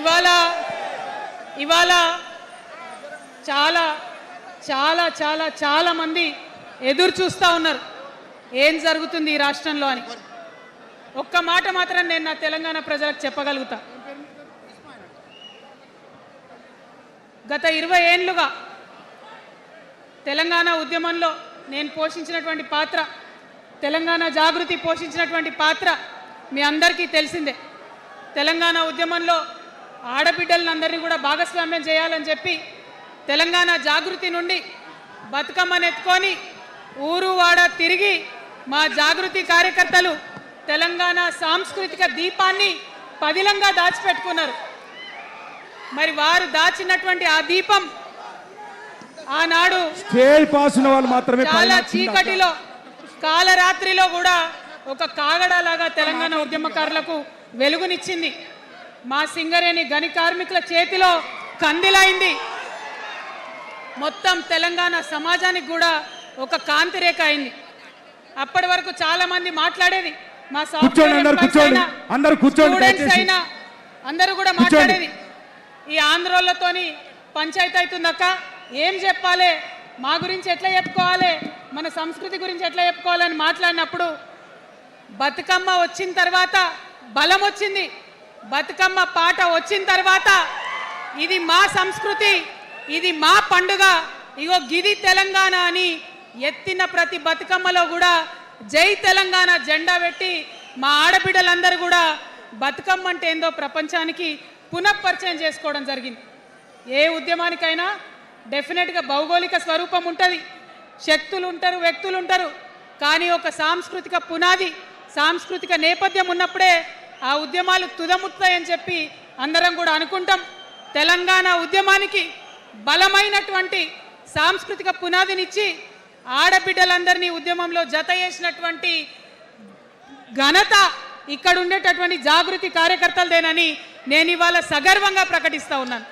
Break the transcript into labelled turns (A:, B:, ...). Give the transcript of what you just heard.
A: ఇవాళ ఇవాళ చాలా చాలా చాలా చాలా మంది ఎదురు చూస్తూ ఉన్నారు ఏం జరుగుతుంది ఈ రాష్ట్రంలో అని. ఒక్క మాట మాత్రం నేను నా తెలంగాణ ప్రజలకు చెప్పగలుగుతా. గత 20 ఏళ్లుగా తెలంగాణ ఉద్యమంలో నేను పోషించినటువంటి పాత్ర, తెలంగాణ జాగృతి పోషించినటువంటి పాత్ర మీ అందరికీ తెలిసిందే. తెలంగాణ ఉద్యమంలో ఆడబిడ్డలందరినీ కూడా భాగస్వామ్యం చేయాలని చెప్పి తెలంగాణ జాగృతి నుండి బతుకమ్మను ఎత్తుకొని ఊరు వాడ తిరిగి మా జాగృతి కార్యకర్తలు తెలంగాణ సాంస్కృతిక దీపాన్ని పదిలంగా దాచిపెట్టుకున్నారు. మరి వారు దాచినటువంటి ఆ దీపం ఆనాడు
B: స్టేజ్ పాస్ ఉన్న వాళ్ళు మాత్రమే
A: చాలా చీకటిలో కాలరాత్రిలో కూడా ఒక కాగడాలాగా తెలంగాణ ఉద్యమకారులకు వెలుగునిచ్చింది. మా సింగరేణి గని కార్మికుల చేతిలో కందిలైంది. మొత్తం తెలంగాణ సమాజానికి కూడా ఒక కాంతి రేఖ అయింది. అప్పటి వరకు చాలా మంది మాట్లాడేది మా స్టూడెంట్స్ అయినా అందరూ కూడా మాట్లాడేది ఈ ఆంధ్రోళ్ళతోని పంచాయతీ అవుతుందక్క, ఏం చెప్పాలి, మా గురించి ఎట్లా చెప్పుకోవాలి, మన సంస్కృతి గురించి ఎట్లా చెప్పుకోవాలని మాట్లాడినప్పుడు బతుకమ్మ వచ్చిన తర్వాత బలం వచ్చింది. బతుకమ్మ పాట వచ్చిన తర్వాత ఇది మా సంస్కృతి, ఇది మా పండుగ, ఇగో గిది తెలంగాణ అని ఎత్తిన ప్రతి బతుకమ్మలో కూడా జై తెలంగాణ జెండా పెట్టి మా ఆడబిడ్డలందరూ కూడా బతుకమ్మ అంటే ఏందో ప్రపంచానికి పునఃపరిచయం చేసుకోవడం జరిగింది. ఏ ఉద్యమానికైనా డెఫినెట్గా భౌగోళిక స్వరూపం ఉంటుంది, శక్తులు ఉంటారు, వ్యక్తులు ఉంటారు. కానీ ఒక సాంస్కృతిక పునాది, సాంస్కృతిక నేపథ్యం ఉన్నప్పుడే ఆ ఉద్యమాలు తుదముత్తాయని చెప్పి అందరం కూడా అనుకుంటాం. తెలంగాణ ఉద్యమానికి బలమైనటువంటి సాంస్కృతిక పునాదినిచ్చి ఆడబిడ్డలందరినీ ఉద్యమంలో జత చేసినటువంటి ఘనత ఇక్కడ ఉండేటటువంటి జాగృతి కార్యకర్తలదేనని నేను ఇవాళ సగర్వంగా ప్రకటిస్తా ఉన్నాను.